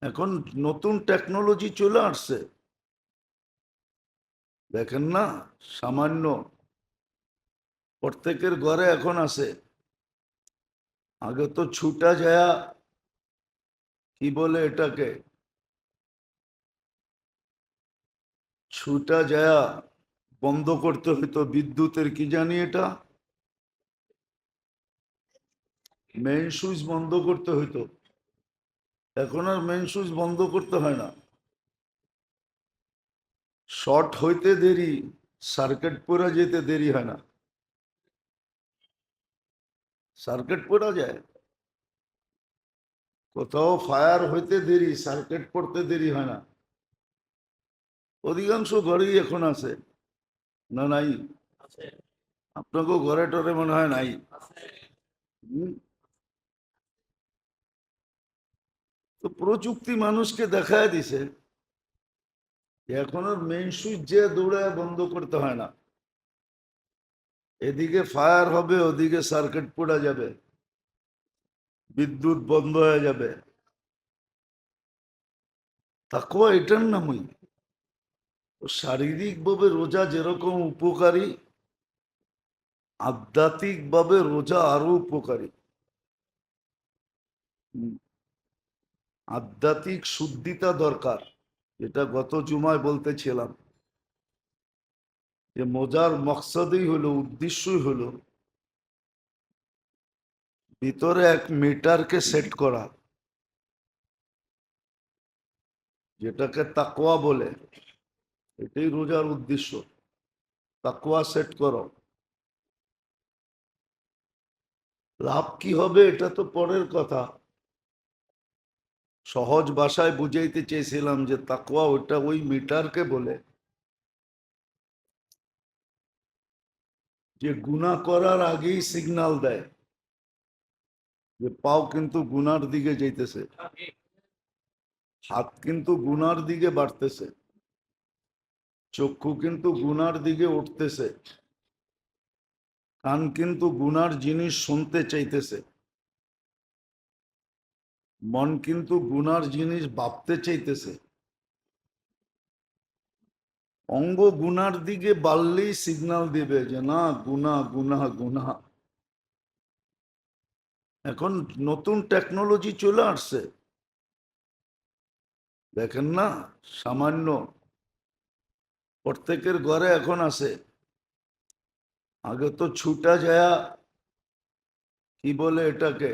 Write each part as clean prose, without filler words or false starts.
এখন নতুন টেকনোলজি চলে আসছে, দেখেন না? সামান্য প্রত্যেকের ঘরে এখন আছে। আগে তো ছুটা যায়, কি বলে এটাকে, ছুটা যায় বন্ধ করতে হইতো বিদ্যুতের, কি জানি এটা, মেইন সুইচ বন্ধ করতে হইতো। এখন আর মেইন সুইচ বন্ধ করতে হয় না। শর্ট হইতে দেরি, সার্কিট পড়া যেতে দেরি হয় না। সার্কিট পড়া যায়, কোথাও ফায়ার হইতে দেরি, সার্কিট পড়তে দেরি হয় না। অধিকাংশ ঘরেই এখন আছে, না নাই? আপনাকেও ঘরে টরে মনে হয় নাই? হুম? তো প্রযুক্তি মানুষকে দেখায় দিছে এখন আর মেইন সুইচ যে দৌড়ায় বন্ধ করতে হয় না। এদিকে ফায়ার হবে, ওদিকে সার্কিট পড়া যাবে, বিদ্যুৎ বন্ধ হয়ে যাবে। তাকওয়া এটার নামই। শারীরিক ভাবে রোজা যেরকম উপকারী, আধ্যাত্মিক ভাবে রোজা আরো উপকারী। আধ্যাত্মিক শুদ্ধিতা দরকার, এটা গত জুমায় বলতেছিলাম যে মজার মকসদই হলো, উদ্দেশ্যই হলো ভিতরে এক মিটারকে সেট করা, যেটাকে তাকওয়া বলে। এটাই রোজার উদ্দেশ্য, তাকওয়া সেট করো। লাভ কি হবে এটা তো পরের কথা, সহজ ভাষায় বুঝাইতে চেয়েছিলাম যে তাকওয়া ওটা ওই মিটারকে বলে যে গুনাহ করার আগেই সিগন্যাল দেয় যে পাও কিন্তু গুনার দিকে যাইতেছে, হাত কিন্তু গুনার দিকে বাড়তেছে, চক্ষু কিন্তু গুনার দিকে উঠতেছে, কান কিন্তু গুনার জিনিস শুনতে চাইতেছে, মন কিন্তু গুনার জিনিস ভাবতে চাইতেছে। অঙ্গ গুনার দিকে বাড়লেই সিগন্যাল দিবে যে না, গুনা গুনা গুনা। এখন নতুন টেকনোলজি চলে আসছে, দেখেন না? সামান্য প্রত্যেকের ঘরে এখন আছে। আগে তো ছুটা যায়, কি বলে এটাকে,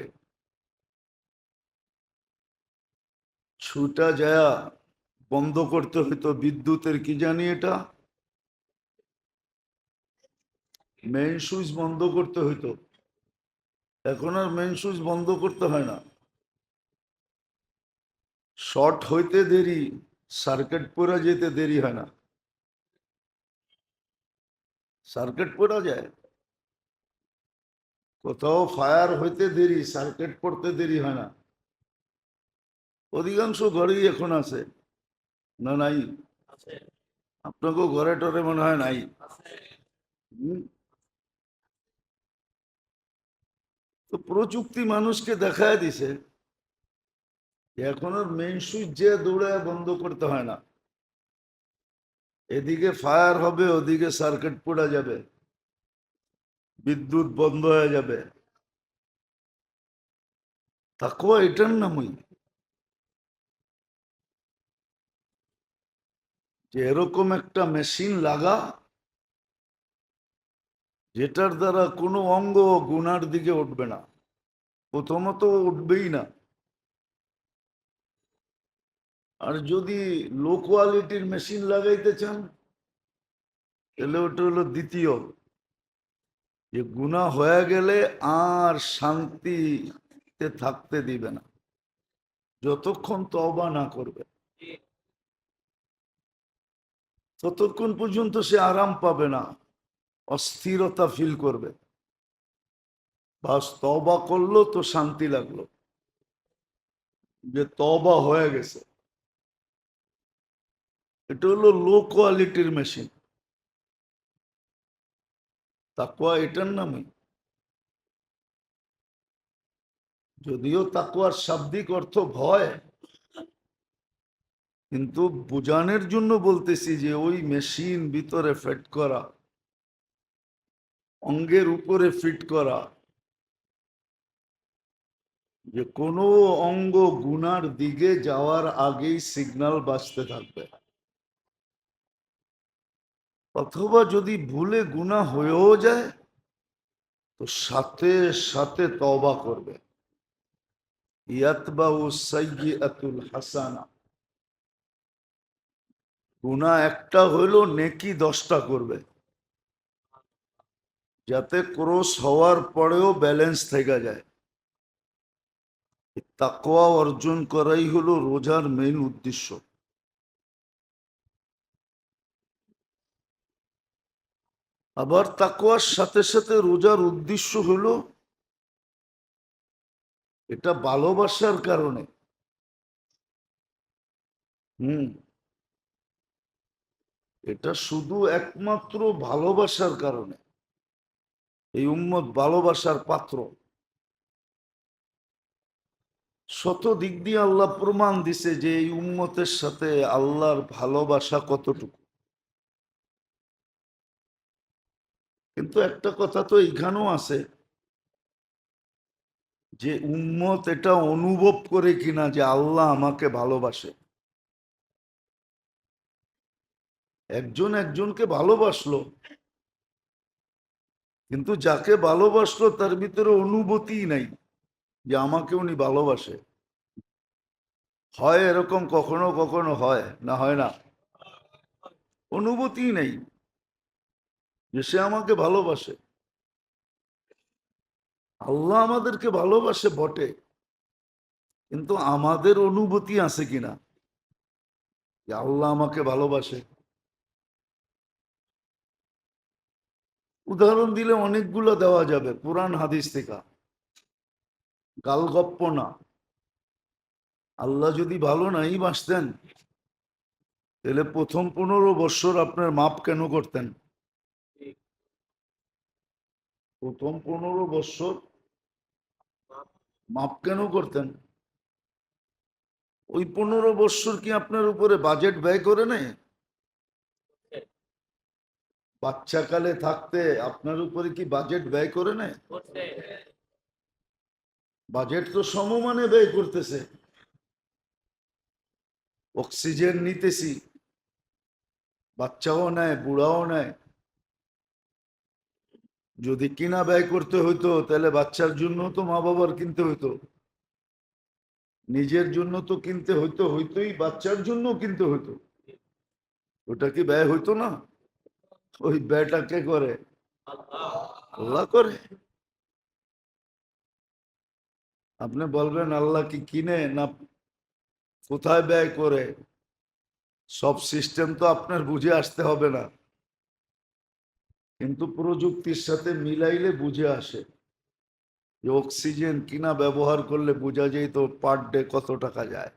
ছুটা যায় বন্ধ করতে হইতো বিদ্যুতের, কি জানি এটা, মেইন সুইচ বন্ধ করতে হইতো। এখন আর মেইন সুইচ বন্ধ করতে হয় না। শর্ট হইতে দেরি, সার্কিট পড়া যেতে দেরি হয় না। সার্কিট পড়া যায়, কোথাও ফায়ার হইতে দেরি, সার্কিট পড়তে দেরি হয় না। অধিকাংশ ঘরেই এখন আছে, না নাই? আপনাকেও ঘরে টরে মনে হয় নাই? হুম? তো প্রযুক্তি মানুষকে দেখায় দিছে এখন আর মেইন সুইচ যে দৌড়ায় বন্ধ করতে হয় না। এদিকে ফায়ার হবে, ওদিকে সার্কিট পড়া যাবে, বিদ্যুৎ বন্ধ হয়ে যাবে। তাকওয়া এটার নামই যে এরকম একটা মেশিন লাগা যেটার দ্বারা কোনো অঙ্গ গুনার দিকে উঠবে না, প্রথমত উঠবেই না। আর যদি লো কোয়ালিটির মেশিন লাগাইতে চান তাহলে ওটা হলো দ্বিতীয়, যে গুনাহ হয়ে গেলে আর শান্তিতে থাকতে দিবে না যতক্ষণ তওবা না করবে, ততক্ষণ পর্যন্ত সে আরাম পাবে না, অস্থিরতা ফিল করবে। বাস তওবা করলো তো শান্তি লাগলো যে তওবা হয়ে গেছে। এটা হলো লো কোয়ালিটির মেশিন। তাকওয়া এটার নামই। যদিও তাকওয়ার শাব্দিক অর্থ ভয়, কিন্তু বোঝানোর জন্য বলতেছি যে ওই মেশিন ভিতরে ফিট করা, অঙ্গের উপরে ফিট করা, যে কোনো অঙ্গ গুনার দিকে যাওয়ার আগেই সিগন্যাল বাজতে থাকবে, অথবা যদি ভুলে গুনাহ হয়েও যায় তো সাথে সাথে তওবা করবে। ইয়াতবাউ সাইয়্যাতুল হাসানা, গুনাহ একটা হইলো নেকি 10টা করবে, যাতে ক্রস হওয়ার পরেও ব্যালেন্স থেকে যায়। তাকওয়া অর্জন করাই হলো রোজার মেইন উদ্দেশ্য। আবার তাকওয়ার সাথে সাথে রোজার উদ্দেশ্য হলো এটা ভালোবাসার কারণে। এটা শুধু একমাত্র ভালোবাসার কারণে। এই উম্মত ভালোবাসার পাত্র। শত দিক দিয়ে আল্লাহ প্রমাণ দিছে যে এই উম্মতের সাথে আল্লাহর ভালোবাসা কতটুকু। কিন্তু একটা কথা তো এইখানেও আছে যে উম্মত এটা অনুভব করে কিনা যে আল্লাহ আমাকে ভালোবাসে। একজন একজনকে ভালোবাসলো, কিন্তু যাকে ভালোবাসলো তার ভিতরে অনুভূতি নাই যে আমাকে উনি ভালোবাসে। হয় এরকম কখনো কখনো হয় না, হয় না? অনুভূতি নেই যে সে আমাকে ভালোবাসে। আল্লাহ আমাদেরকে ভালোবাসে বটে, কিন্তু আমাদের অনুভূতি আছে কিনা যে আল্লাহ আমাকে ভালোবাসে? উদাহরণ দিলে অনেকগুলো দেওয়া যাবে পুরাণ হাদিস থেকে, গালগপ্প না। আল্লাহ যদি ভালো নাই বাসতেন তাহলে প্রথম 15 বছর আপনার মাপ কেন করতেন? প্রথম 15 বছর মাপ কেন করতেন? ওই 15 বছর কি আপনার উপরে বাজেট ব্যয় করে নেই? বাচ্চাকালে থাকতে আপনার উপরে কি বাজেট ব্যয় করে নেই? বাজেট তো সমমানে ব্যয় করতেছে। অক্সিজেন নিতেছি, বাচ্চাও নেয়, বুড়াও নেয়। যদি কিনা ব্যয় করতে হইতো তাহলে বাচ্চার জন্য তো মা বাবার কিনতে হইতো, নিজের জন্য তো কিনতে হইতোই, বাচ্চার জন্য কিনতে হইতো। ওটা কি ব্যয় হইতো না? ওই ব্যয়টা কে করে? আল্লাহ করে। আপনি বলবেন আল্লাহ কি কিনে না কোথায় ব্যয় করে? সব সিস্টেম তো আপনার বুঝে আসতে হবে না, কিন্তু প্রযুক্তির সাথে মিলাইলে বুঝে আসে। যে অক্সিজেন কিনা ব্যবহার করলে বোঝা যায় তো পার ডে কত টাকা যায়।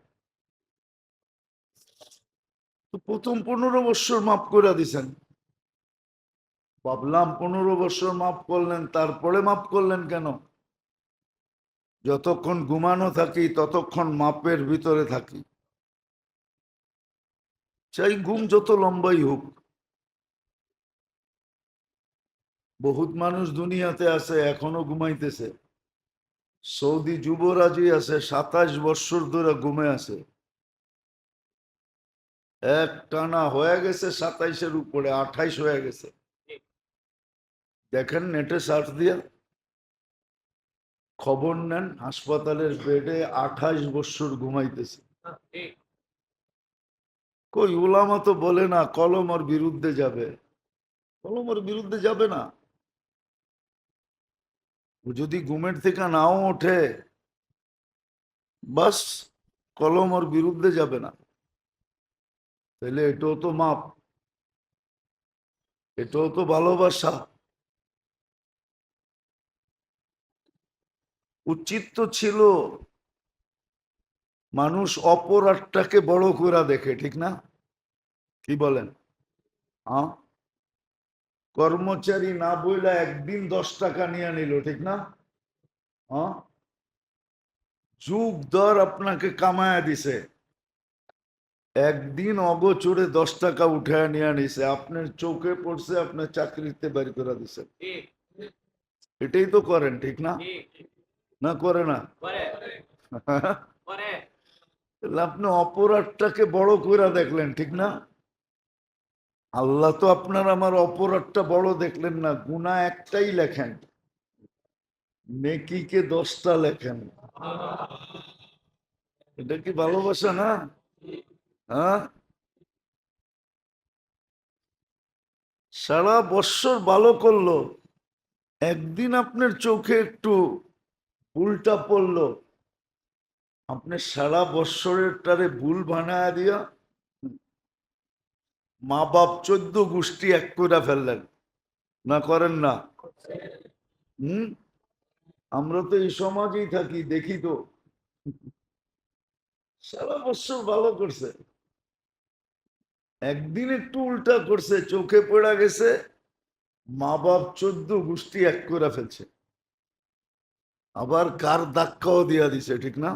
তো প্রথম 15 বছর মাফ করে দিছেন। ভাবলাম 15 বছর মাফ করলেন, তারপরে মাফ করলেন কেন? যতক্ষণ ঘুমানো থাকি ততক্ষণ মাপের ভিতরে থাকি, চাই ঘুম যত লম্বাই হোক। বহুত মানুষ দুনিয়াতে আছে এখনো ঘুমাইতেছে। সৌদি যুবরাজই আছে 27 বছর ধরে ঘুমে আছে, এক টানা হয়ে গেছে 27-এর উপরে, 28 হয়ে গেছে। দেখেন নেটে সার্চ দিয়া খবর নেন, হাসপাতালের বেডে 28 বছর ঘুমাইতেছে। কই উলামা তো বলে না কলম ওর বিরুদ্ধে যাবে। কলম ওর বিরুদ্ধে যাবে না। ও যদি ঘুমের থেকে নাও ওঠে, বাস কলম ওর বিরুদ্ধে যাবে না। তাহলে এটাও তো মাপ, এটাও তো ভালোবাসা। উচিত তো ছিল মানুষ অপরাধটাকে বড় করে দেখে, ঠিক না? কি বলেন? হ্যাঁ, কর্মচারী না বইলা একদিন 10 টাকা নিয়ে নিল, ঠিক না? হ্যাঁ, যুগ দর আপনাকে কামায়া দিছে, একদিন অগোচরে 10 টাকা উঠে নিয়ে নিছে, আপনার চোখে পড়ছে, আপনার চাকরিতে বের করে দিছে। এটাই তো করেন, ঠিক না? না করে না? তাহলে আপনি অপরাধটাকে বড় করে দেখলেন, ঠিক না? আল্লাহ তো আপনার আমার অপরাধটা বড় দেখলেন না, গুনাহ একটাই লেখেন, নেকিকে 10টা লেখেন। এটা কি ভালোবাসা না? হ্যাঁ, সারা বৎসর ভালো করলো, একদিন আপনার চোখে একটু ভুলটা পড়লো, আপনি সারা বৎসরের টারে ভুল বানায় দিয়া মা বাপ 14 গোষ্ঠী এক করে ফেললেন। না করেন না? হুম, আমরা তো এই সমাজেই থাকি, দেখি তো। সারা বৎসর ভালো করছে, একদিন একটু উল্টা করছে, চোখে পড়া গেছে, মা বাপ 14 গোষ্ঠী এক করে ফেলছে, আবার কার ধাক্কাও দিয়া দিছে, ঠিক না?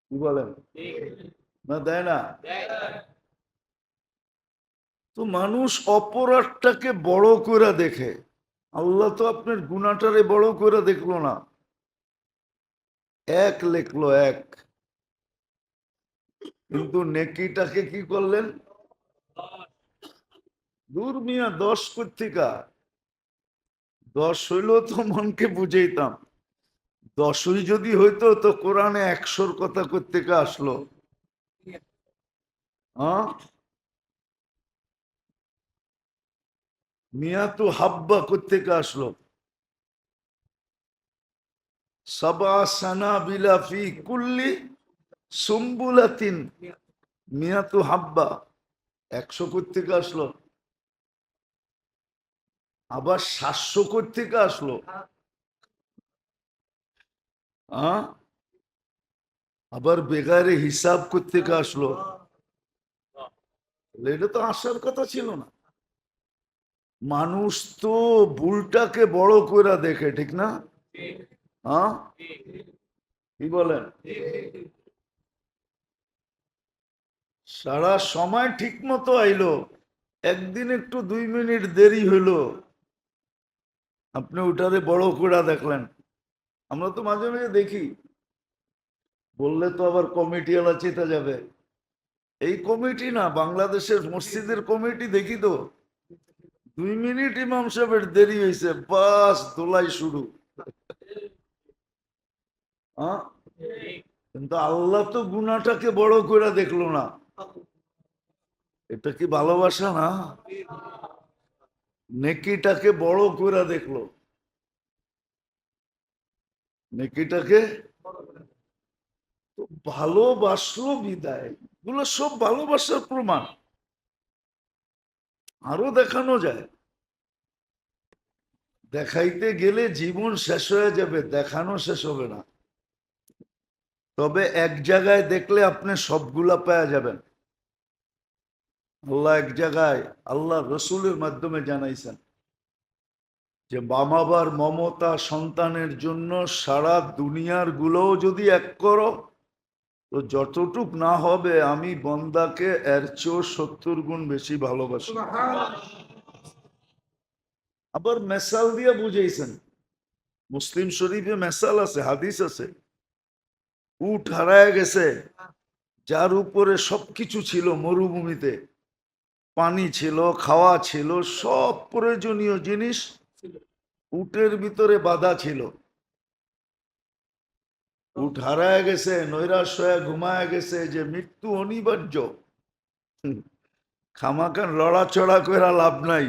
কি বলেন? না দেয় না? তো মানুষ অপরাধটাকে বড় করে দেখে, আল্লাহ তো আপনার গুনাহটারে বড় করে দেখলো না, এক লেখলো এক, কিন্তু নেকিটাকে কি করলেন? দূর মিয়া, 10 কোত্থেকা? 10 হইলো তো মনকে বুঝাইতাম, 10ই যদি হইতো তো কোরআনে 100-র কথা কোত্থেকা আসলো? হ্যাঁ, মিয়া তো হাব্বা কোত্থেকা আসলো? সাবা সানাবিলা ফি কুল্লি সুম্বুলাতিন মিয়াতু হাব্বা, 100 কোত্থেকে আসলো? আবার 700 কোত্থেকে আসলো? হ্যাঁ, আবার বেগারে হিসাব কোত্থেকে আসলো? এটা তো আসার কথা ছিল না। মানুষ তো ভুলটাকে বড় করে দেখে, ঠিক না? হ্যাঁ, কি বলেন? সারা সময় ঠিক মতো আইলো, একদিন একটু 2 মিনিট দেরি হইলো, আপনি ওটারে বড় করে দেখলেন। আমরা তো মাঝে মাঝে দেখি, বললে তো আবার কমিটি আলা চেতা যাবে, এই কমিটি না, বাংলাদেশের মসজিদের কমিটি দেখি তো, 2 মিনিট ইমাম সাহেবের দেরি হয়েছে, বাস দোলাই শুরু। হ্যাঁ, কিন্তু আল্লাহ তো গুনাহটাকে বড় করে দেখলো না, এটা কি ভালোবাসা না? নেকিটাকে বড় করে দেখলো, নেকিটাকে তো ভালোবাসলো বিদায়, এগুলো সব ভালোবাসার প্রমাণ। আরো দেখানো যায়, দেখাইতে গেলে জীবন শেষ হয়ে যাবে, দেখানো শেষ হবে না। তবে এক জায়গায় দেখলে আপনি সবগুলা পাওয়া যাবেন। আল্লাহ এক জায়গায় আল্লাহ রসুলের মাধ্যমে জানাইছেন যে বামাবার মমতা সন্তানের জন্য সারা দুনিয়ার গুলোও যদি এক করো তো যতটুক না হবে, আমি বন্দাকে এর চেয়েও 70 গুণ বেশি ভালোবাসি। আবার মেসাল দিয়ে বুঝাইছেন, মুসলিম শরীফে মেসাল আছে, হাদিস আছে, উট হারায় গেছে, যার উপরে সবকিছু ছিল, মরুভূমিতে পানি ছিল, খাওয়া ছিল, সব প্রয়োজনীয় জিনিস উটের ভিতরে বাধা ছিল, উট হারায় গেছে, নৈরাশ হয়ে ঘুমায় গেছে যে মৃত্যু অনিবার্য, খামাখান লড়াচড়া করে লাভ নাই,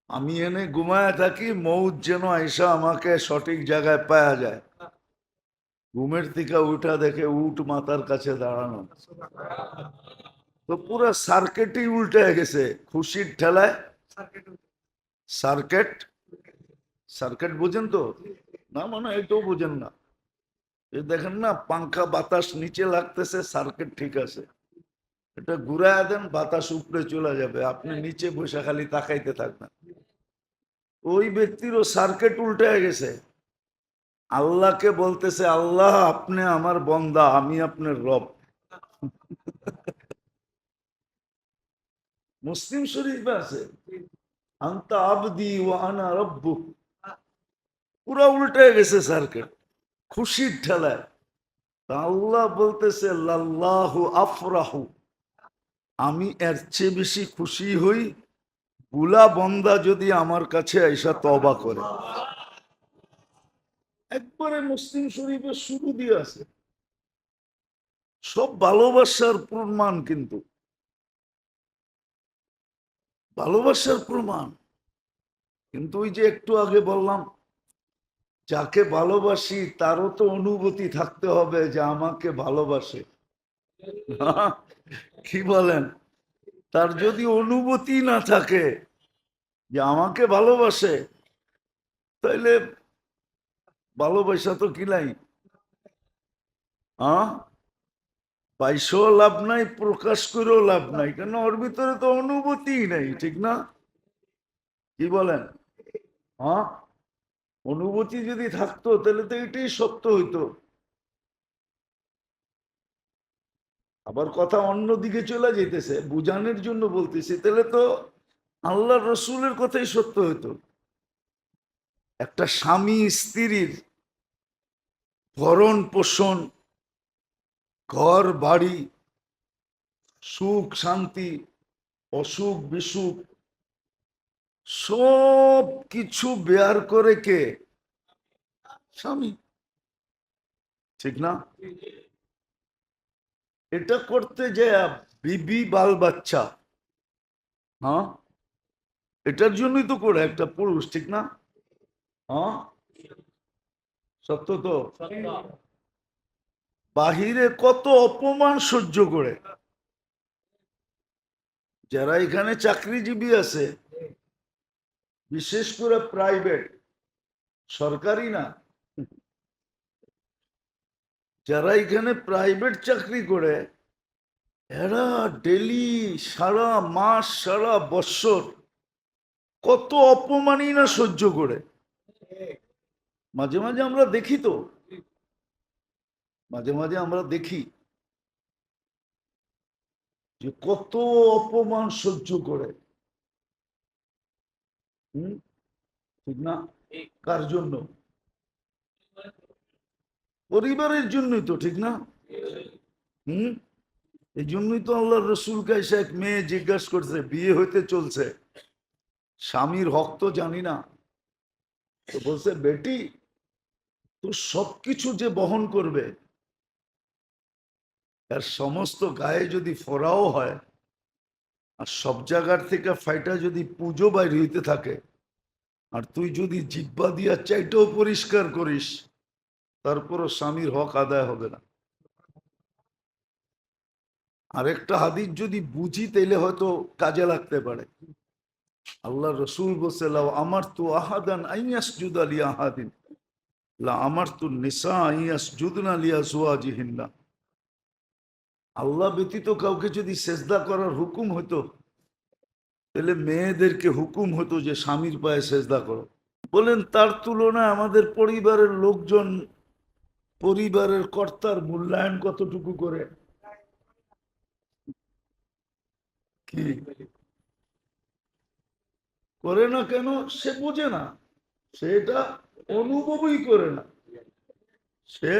আমি এনে ঘুমায় থাকি, মৌত যেন আইসা আমাকে সঠিক জায়গায় পাওয়া যায়। ঘুমের থেকে উঠা দেখে উট মাথার কাছে দাঁড়ানো, তো পুরো সার্কেটই উল্টে গেছে খুশির ঠেলায়। সার্কেট, সার্কেট বুঝেন তো? না মানে এটাও বুঝেন না, এই দেখেন না, পাংখা বাতাস নিচে লাগতেছে, সার্কিট ঠিক আছে, এটা ঘুরায় দেন, বাতাস উপরে চলে যাবে, আপনি নিচে বসে খালি তাকাইতে থাকবেন। ওই ব্যক্তিরও সার্কিট উল্টে গেছে, আল্লাহকে বলতেছে, আল্লাহ আপনি আমার বন্দা, আমি আপনার রব, মুসলিম শরীফে আছে আনতা আবদি ওয়া আনা রব্বুক। পুরা উল্টে গেছে সার্কিট, খুশির ঠেলায়। তা আল্লাহ বলতেছে লাল্লাহু আফরাহু, আমি এর চেয়ে বেশি খুশি হই বুলা বন্দা যদি আমার কাছে আইসা তওবা করে। একবারে মুসলিম শরীফের শুরু দিয়ে আছে, সব ভালোবাসার প্রমাণ, কিন্তু ভালোবাসার প্রমাণ। কিন্তু ওই যে একটু আগে বললাম, যাকে ভালোবাসি তারও তো অনুভূতি থাকতে হবে যে আমাকে ভালোবাসে। কি বলেন? তার যদি অনুভূতি না থাকে যে আমাকে ভালোবাসে, তাইলে ভালোবাসা তো কি নাই, হ্যাঁ? পাইসেও লাভ নাই, প্রকাশ করেও লাভ নাই, কেন ওর ভিতরে তো অনুভূতি নেই, ঠিক না? কি বলেন? হ্যাঁ, অনুভূতি যদি থাকতো তাহলে তো এটাই সত্য হইতো। আবার কথা অন্যদিকে চলে যেতেছে, বুঝানোর জন্য বলতেছি, তাহলে তো আল্লাহ রসুলের কথাই সত্য হইতো। একটা স্বামী স্ত্রীর ভরণ পোষণ, ঘর বাড়ি, সুখ শান্তি, অসুখ বিসুখ, সব কিছু বেয়ার করে কে? স্বামী, ঠিক না? এটা করতে যে বিবি বাল বাচ্চা, হ্যাঁ, এটার জন্যই তো করে একটা পুরুষ, ঠিক না? হ্যাঁ, সত্য তো। বাহিরে কত অপমান সহ্য করে, যারা এখানে চাকরিজীবী আছে, বিশেষ করে প্রাইভেট, সরকারি না, যারা এখানে প্রাইভেট চাকরি করে, এরা ডেলি, সারা মাস, সারা বৎসর কত অপমানই না সহ্য করে। মাঝে মাঝে আমরা দেখি তো, মাঝে মাঝে আমরা দেখি যে কত অপমান সহ্য করে। হুম, ঠিক না? কার জন্য? পরিবারের জন্যই তো, ঠিক না? হুম, এই জন্যই তো আল্লাহ রসুল কাইসা এক মেয়ে জিজ্ঞাসা করছে, বিয়ে হইতে চলছে, স্বামীর হক তো জানি না, তো বলছে বেটি, তো সবকিছু যে বহন করবে, তার সমস্ত গায়ে যদি ফোড়াও হয়, আর সব জায়গার থেকে ফাইটা যদি পুজো বাইর হইতে থাকে, আর তুই যদি জিব্বা দিয়া চাইটাও পরিষ্কার করিস, তারপরও স্বামীর হক আদায় হবে না। আরেকটা হাদিস যদি বুঝি তাইলে হয়তো কাজে লাগতে পারে। আল্লাহ রসুল বলছে, লাউ আমার তু আহাদান আইয়াসজুদ আলী আহাদিন লা আমার তু নিসা আইয়াসজুদনা লিয়াজওয়াজিহিন্না। আল্লাহ ব্যতীত কাউকে যদি সেজদা করার হুকুম হতো, তাহলে মেয়েদেরকে হুকুম হতো যে স্বামীর পায়ে সেজদা করো। বলেন, তার তুলনায় আমাদের পরিবারের লোকজন, পরিবারের কর্তার মূল্যায়ন কতটুকু করে? কি করে না কেন? সে বোঝে না, সে এটা অনুভবই করে না। সে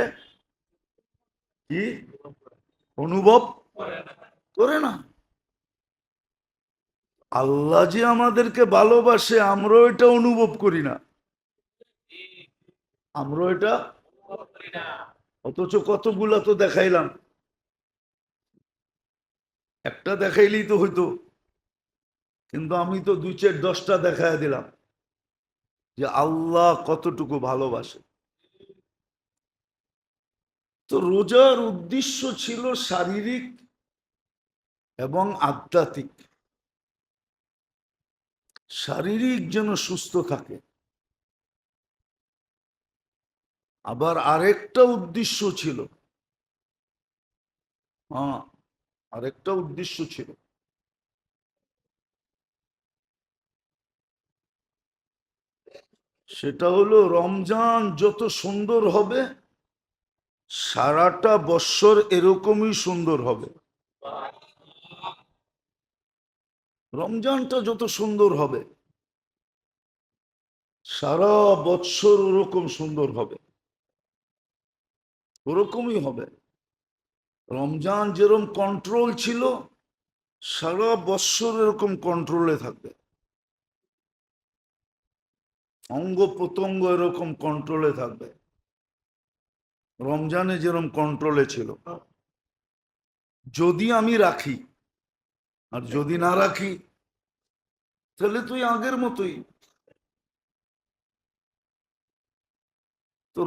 কি অনুভব করে না? আল্লাহ যে আমাদেরকে ভালোবাসে, আমরাও এটা অনুভব করি না, আমরাও এটা, অথচ কতগুলা তো দেখাইলাম, একটা দেখাইলেই তো হইতো, কিন্তু আমি তো 2, 4, 10টা দেখাই দিলাম যে আল্লাহ কতটুকু ভালোবাসে। তো রোজার উদ্দেশ্য ছিল শারীরিক এবং আধ্যাত্মিক। শারীরিক যেন সুস্থ থাকে, আবার আরেকটা উদ্দেশ্য ছিল, হ্যাঁ, আরেকটা উদ্দেশ্য ছিল, সেটা হলো রমজান যত সুন্দর হবে, সারাটা বৎসর এরকমই সুন্দর হবে। রমজানটা যত সুন্দর হবে সারা বৎসর ওরকম সুন্দর হবে, ওরকমই হবে। রমজান যেরকম কন্ট্রোল ছিল সারা বৎসর এরকম কন্ট্রোলে থাকবে, অঙ্গ প্রত্যঙ্গ এরকম কন্ট্রোলে থাকবে, রমজানে যেরকম কন্ট্রোলে ছিল। যদি আমি রাখি, আর যদি না রাখি তাহলে তুই আগের মতোই। তো